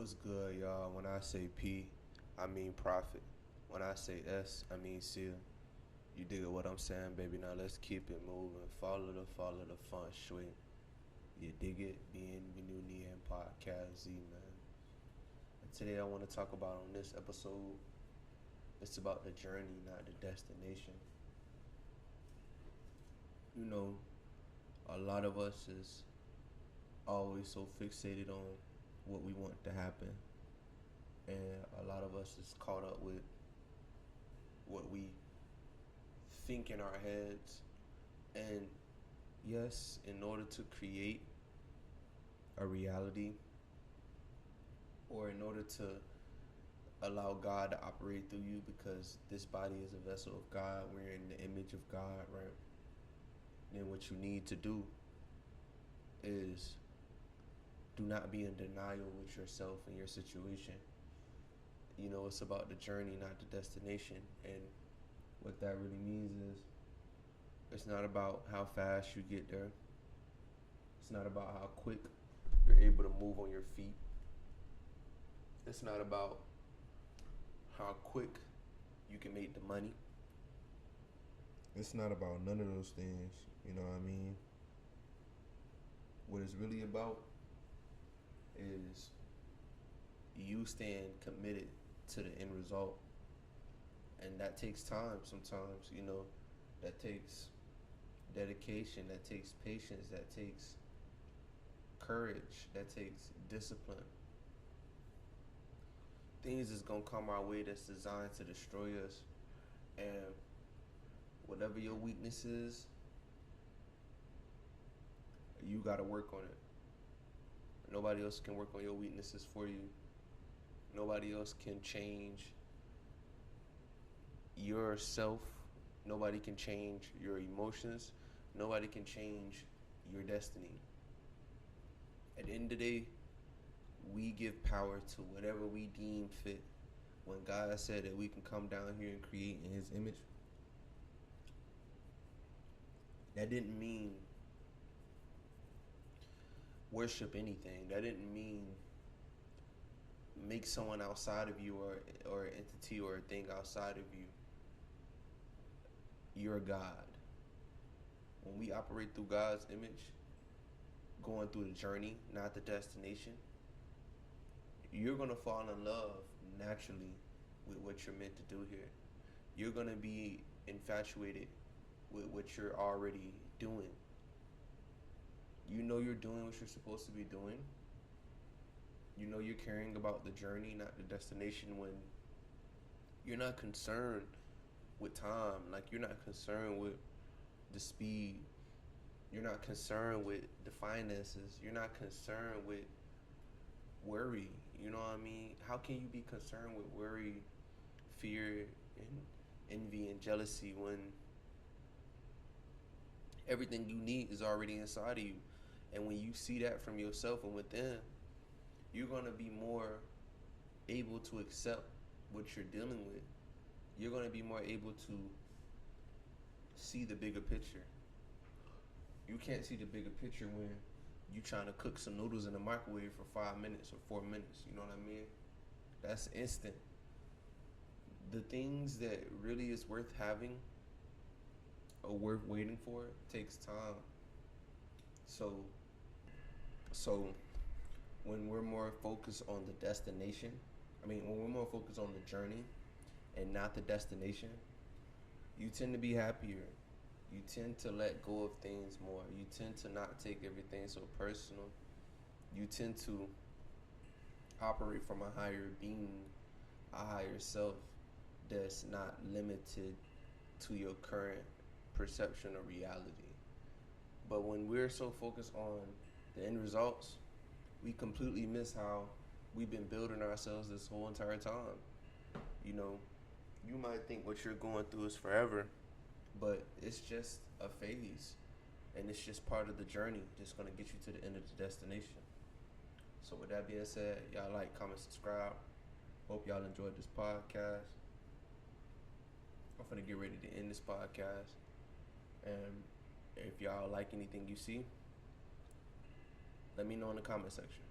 What's good, y'all? When I say P, I mean profit. When I say S, I mean seal. You dig what I'm saying, baby? Now let's keep it moving. Follow the fun shui. You dig it? Bienvenue Nien Podcast Z, man. And today I want to talk about on this episode, it's about the journey, not the destination. You know, a lot of us is always so fixated on what we want to happen, and a lot of us is caught up with what we think in our heads. And yes, in order to create a reality, or in order to allow God to operate through you, because this body is a vessel of God, we're in the image of God, right? Then what you need to do is do not be in denial with yourself and your situation. You know, it's about the journey, not the destination. And what that really means is it's not about how fast you get there. It's not about how quick you're able to move on your feet. It's not about how quick you can make the money. It's not about none of those things, you know what I mean? What it's really about is you staying committed to the end result. And that takes time sometimes, you know. That takes dedication, that takes patience, that takes courage, that takes discipline. Things is gonna come our way that's designed to destroy us. And whatever your weakness is, you gotta work on it. Nobody else can work on your weaknesses for you. Nobody else can change yourself. Nobody can change your emotions. Nobody can change your destiny. At the end of the day, we give power to whatever we deem fit. When God said that we can come down here and create in His image, that didn't mean worship anything. That didn't mean make someone outside of you, or an entity or a thing outside of you. You're God. When we operate through God's image, going through the journey, not the destination, you're going to fall in love naturally with what you're meant to do here. You're going to be infatuated with what you're already doing. You know you're doing what you're supposed to be doing. You know you're caring about the journey, not the destination, when you're not concerned with time. Like, you're not concerned with the speed. You're not concerned with the finances. You're not concerned with worry. You know what I mean? How can you be concerned with worry, fear, and envy and jealousy when everything you need is already inside of you? And when you see that from yourself and within, you're going to be more able to accept what you're dealing with. You're going to be more able to see the bigger picture. You can't see the bigger picture when you trying to cook some noodles in the microwave for 5 minutes or 4 minutes. You know what I mean? That's instant. The things that really is worth having or worth waiting for takes time. So when we're more focused on the destination, when we're more focused on the journey and not the destination, you tend to be happier. You tend to let go of things more. You tend to not take everything so personal. You tend to operate from a higher being, a higher self that's not limited to your current perception of reality. But when we're so focused on the end results, we completely miss how we've been building ourselves this whole entire time. You know, you might think what you're going through is forever, but it's just a phase, and it's just part of the journey, just going to get you to the end of the destination. So with that being said, y'all like, comment, subscribe. Hope y'all enjoyed this podcast. I'm finna get ready to end this podcast. And if y'all like anything you see, let me know in the comment section.